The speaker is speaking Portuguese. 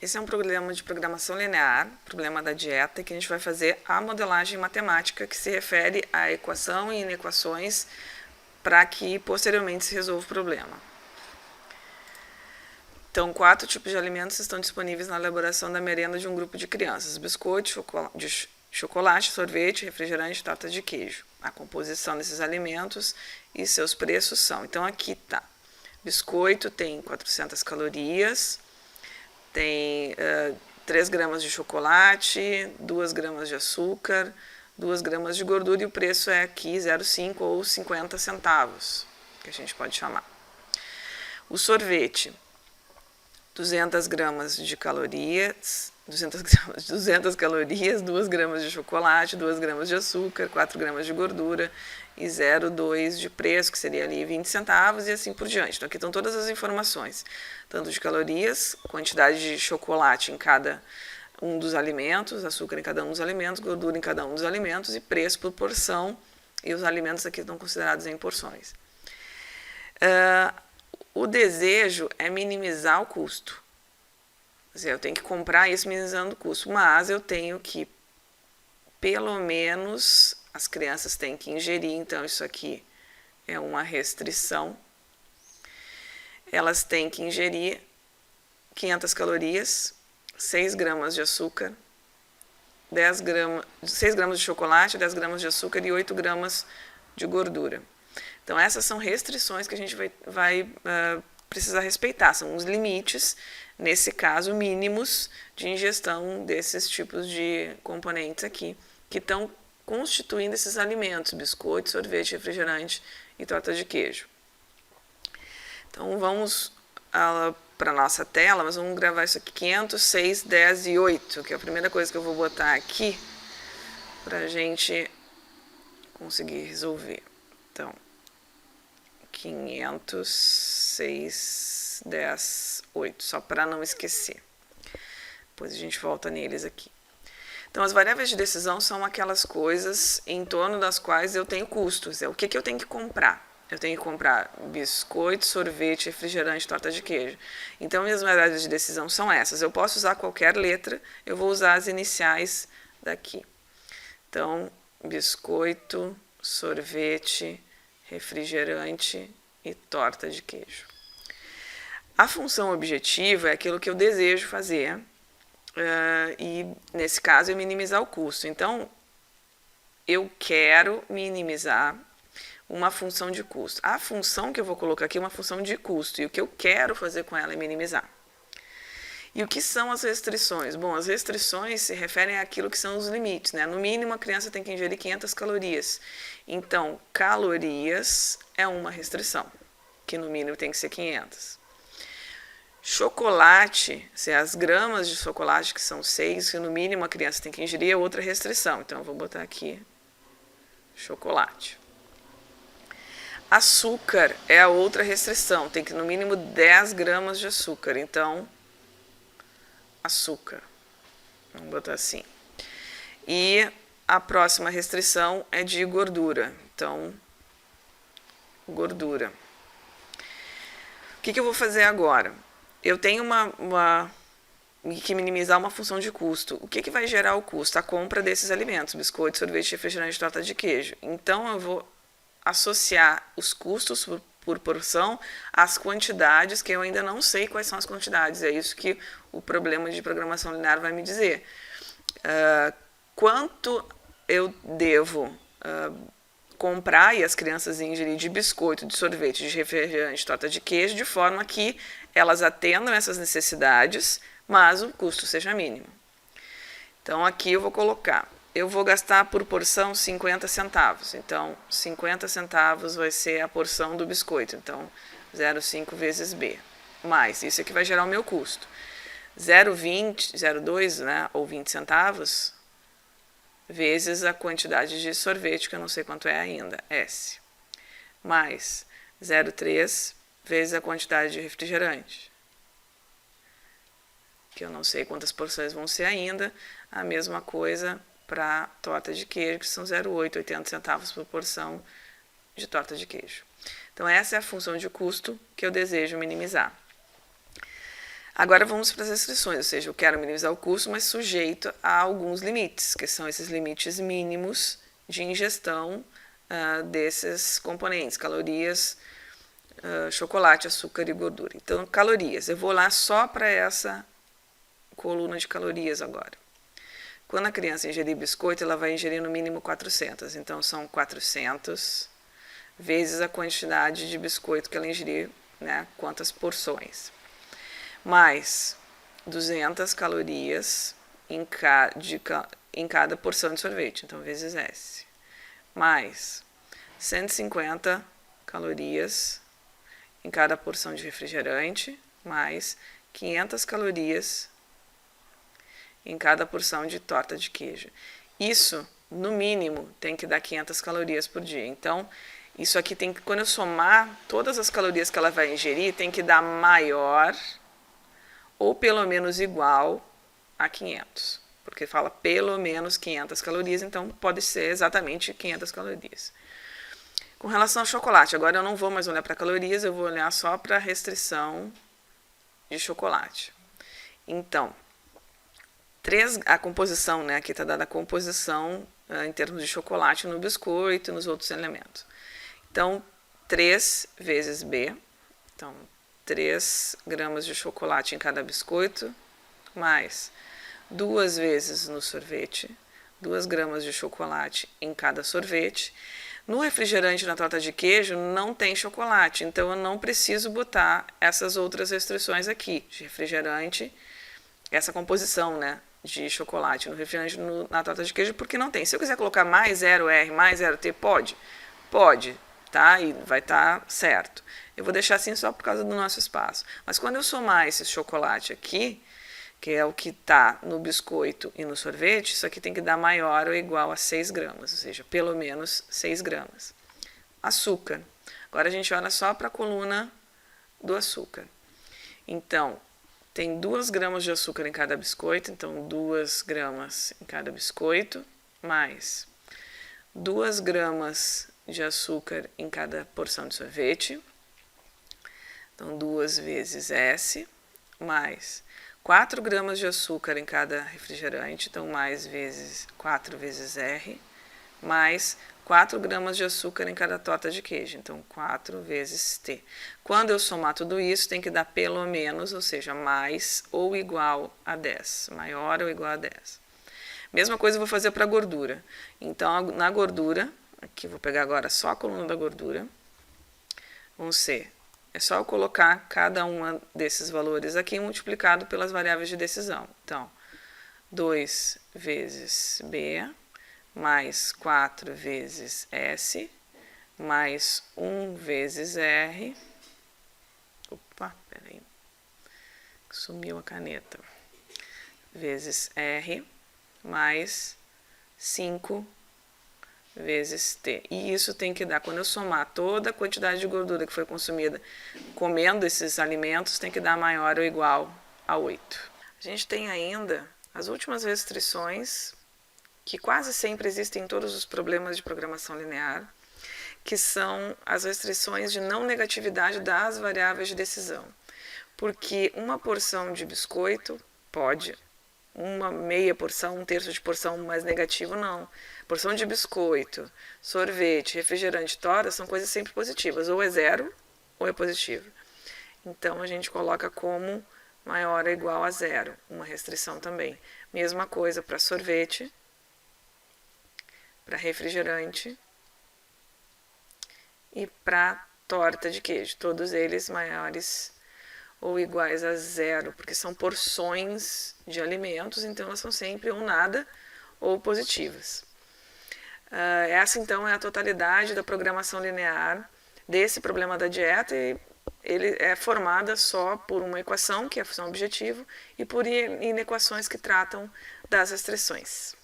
Esse é um problema de programação linear, problema da dieta, que a gente vai fazer a modelagem matemática que se refere à equação e inequações para que posteriormente se resolva o problema. Então, 4 tipos de alimentos estão disponíveis na elaboração da merenda de um grupo de crianças: biscoito, chocolate, sorvete, refrigerante e torta de queijo. A composição desses alimentos e seus preços são. Então, aqui está. Biscoito tem 400 calorias, tem 3 gramas de chocolate, 2 gramas de açúcar, 2 gramas de gordura e o preço é aqui 0,5 ou 50 centavos, que a gente pode chamar. O sorvete, 200 gramas de calorias, 200 calorias, 2 gramas de chocolate, 2 gramas de açúcar, 4 gramas de gordura e 0,2 de preço, que seria ali 20 centavos e assim por diante. Então, aqui estão todas as informações, tanto de calorias, quantidade de chocolate em cada um dos alimentos, açúcar em cada um dos alimentos, gordura em cada um dos alimentos e preço por porção, e os alimentos aqui estão considerados em porções. O desejo é minimizar o custo. Quer dizer, eu tenho que comprar isso minimizando o custo, mas eu tenho que, pelo menos, as crianças têm que ingerir, então isso aqui é uma restrição. Elas têm que ingerir 500 calorias, 6 gramas de açúcar, 6 gramas de chocolate, 10 gramas de açúcar e 8 gramas de gordura. Então, essas são restrições que a gente vai precisar respeitar, são os limites, nesse caso, mínimos de ingestão desses tipos de componentes aqui, que estão constituindo esses alimentos: biscoito, sorvete, refrigerante e torta de queijo. Então, vamos para a nossa tela, mas vamos gravar isso aqui: 500, 6, 10 e 8, que é a primeira coisa que eu vou botar aqui para a gente conseguir resolver. Então, 500, 6, 10, 8, só para não esquecer. Depois a gente volta neles aqui. Então, as variáveis de decisão são aquelas coisas em torno das quais eu tenho custos. O que eu tenho que comprar? Eu tenho que comprar biscoito, sorvete, refrigerante, torta de queijo. Então, minhas variáveis de decisão são essas. Eu posso usar qualquer letra, eu vou usar as iniciais daqui. Então, biscoito, sorvete, refrigerante e torta de queijo. A função objetiva é aquilo que eu desejo fazer, e nesse caso é minimizar o custo. Então, eu quero minimizar uma função de custo. A função que eu vou colocar aqui é uma função de custo, e o que eu quero fazer com ela é minimizar. E o que são as restrições? Bom, as restrições se referem àquilo que são os limites, né? No mínimo, a criança tem que ingerir 500 calorias. Então, calorias é uma restrição, que no mínimo tem que ser 500. Chocolate, se as gramas de chocolate, que são 6, que no mínimo a criança tem que ingerir, é outra restrição. Então, eu vou botar aqui chocolate. Açúcar é a outra restrição, tem que no mínimo 10 gramas de açúcar. Então, açúcar. Vamos botar assim. E a próxima restrição é de gordura. Então, gordura. O que eu vou fazer agora? Eu tenho que minimizar uma função de custo. O que vai gerar o custo? A compra desses alimentos: biscoito, sorvete, refrigerante, torta de queijo. Então, eu vou associar os custos por porção às quantidades, que eu ainda não sei quais são as quantidades. É isso que o problema de programação linear vai me dizer. Quanto eu devo comprar e as crianças ingerir de biscoito, de sorvete, de refrigerante, de torta de queijo, de forma que elas atendam essas necessidades, mas o custo seja mínimo. Então, aqui eu vou colocar: eu vou gastar por porção 50 centavos. Então, 50 centavos vai ser a porção do biscoito. Então, 0,5 vezes B. Mais, isso aqui vai gerar o meu custo. 0,20, 0,2, né, ou 20 centavos, vezes a quantidade de sorvete, que eu não sei quanto é ainda, S. Mais 0,3 vezes a quantidade de refrigerante, que eu não sei quantas porções vão ser ainda. A mesma coisa para torta de queijo, que são 0,8, 80 centavos por porção de torta de queijo. Então, essa é a função de custo que eu desejo minimizar. Agora vamos para as restrições, ou seja, eu quero minimizar o custo, mas sujeito a alguns limites, que são esses limites mínimos de ingestão desses componentes, calorias, chocolate, açúcar e gordura. Então, calorias, eu vou lá só para essa coluna de calorias agora. Quando a criança ingerir biscoito, ela vai ingerir no mínimo 400, então são 400 vezes a quantidade de biscoito que ela ingerir, né, quantas porções. Mais 200 calorias em cada porção de sorvete, então vezes S. Mais 150 calorias em cada porção de refrigerante, mais 500 calorias em cada porção de torta de queijo. Isso, no mínimo, tem que dar 500 calorias por dia. Então, isso aqui tem que, quando eu somar todas as calorias que ela vai ingerir, tem que dar maior ou pelo menos igual a 500. Porque fala pelo menos 500 calorias, então pode ser exatamente 500 calorias. Com relação ao chocolate, agora eu não vou mais olhar para calorias, eu vou olhar só para a restrição de chocolate. Então, a composição, né? Aqui está dada a composição em termos de chocolate no biscoito e nos outros elementos. Então, 3 vezes B, então 3 gramas de chocolate em cada biscoito, mais 2 vezes no sorvete, 2 gramas de chocolate em cada sorvete. No refrigerante, na torta de queijo, não tem chocolate, então eu não preciso botar essas outras restrições aqui, de refrigerante, essa composição, né, de chocolate no refrigerante, na torta de queijo, porque não tem. Se eu quiser colocar mais 0R, mais 0T, pode? Pode, tá? E vai estar certo. Eu vou deixar assim só por causa do nosso espaço. Mas quando eu somar esse chocolate aqui, que é o que está no biscoito e no sorvete, isso aqui tem que dar maior ou igual a 6 gramas, ou seja, pelo menos 6 gramas. Açúcar. Agora a gente olha só para a coluna do açúcar. Então, tem 2 gramas de açúcar em cada biscoito, então 2 gramas em cada biscoito, mais 2 gramas de açúcar em cada porção de sorvete, então 2 vezes S, mais 4 gramas de açúcar em cada refrigerante, então 4 vezes R, mais 4 gramas de açúcar em cada torta de queijo, então 4 vezes T. Quando eu somar tudo isso, tem que dar pelo menos, ou seja, mais ou igual a 10, maior ou igual a 10. Mesma coisa eu vou fazer para a gordura. Então, na gordura, aqui vou pegar agora só a coluna da gordura, vão ser, é só eu colocar cada um desses valores aqui multiplicado pelas variáveis de decisão. Então, 2 vezes B, mais 4 vezes S, mais 1 vezes R. Opa, peraí. Sumiu a caneta. Vezes R, mais 5 vezes T. E isso tem que dar, quando eu somar toda a quantidade de gordura que foi consumida comendo esses alimentos, tem que dar maior ou igual a 8. A gente tem ainda as últimas restrições, que quase sempre existem em todos os problemas de programação linear, que são as restrições de não negatividade das variáveis de decisão. Porque uma porção de biscoito pode, uma meia porção, 1/3 de porção mais negativo, não. Porção de biscoito, sorvete, refrigerante, torta, são coisas sempre positivas. Ou é 0 ou é positivo. Então, a gente coloca como maior ou igual a 0, uma restrição também. Mesma coisa para sorvete, para refrigerante e para torta de queijo. Todos eles maiores ou iguais a 0, porque são porções de alimentos, então elas são sempre ou nada ou positivas. Essa, então, é a totalidade da programação linear desse problema da dieta, e ele é formada só por uma equação, que é a função objetivo, e por inequações que tratam das restrições.